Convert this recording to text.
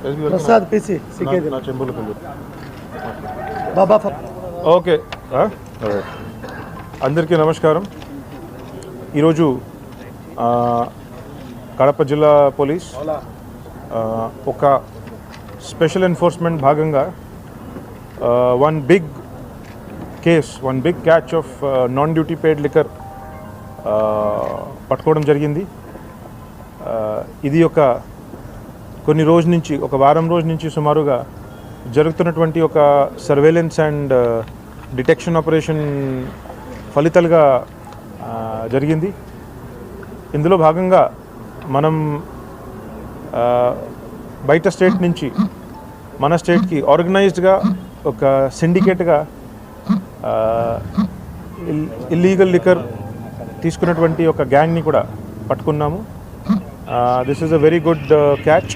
Prasad PC నా చెంబులు బాబా okay. అందరికీ నమస్కారం. ఈరోజు కడప జిల్లా పోలీస్ ఒక స్పెషల్ ఎన్ఫోర్స్మెంట్ భాగంగా one big catch of non duty paid liquor పట్టుకోవడం జరిగింది. ఇది కొన్ని రోజు నుంచి ఒక వారం రోజు నుంచి సుమారుగా జరుగుతున్నటువంటి ఒక సర్వేలెన్స్ అండ్ డిటెక్షన్ ఆపరేషన్ ఫలితాలుగా జరిగింది. ఇందులో భాగంగా మనం బయట స్టేట్ నుంచి మన స్టేట్కి ఆర్గనైజ్డ్గా ఒక సిండికేట్గా ఇల్లీగల్ లిక్కర్ తీసుకున్నటువంటి ఒక గ్యాంగ్ని కూడా పట్టుకున్నాము. This is a very good catch.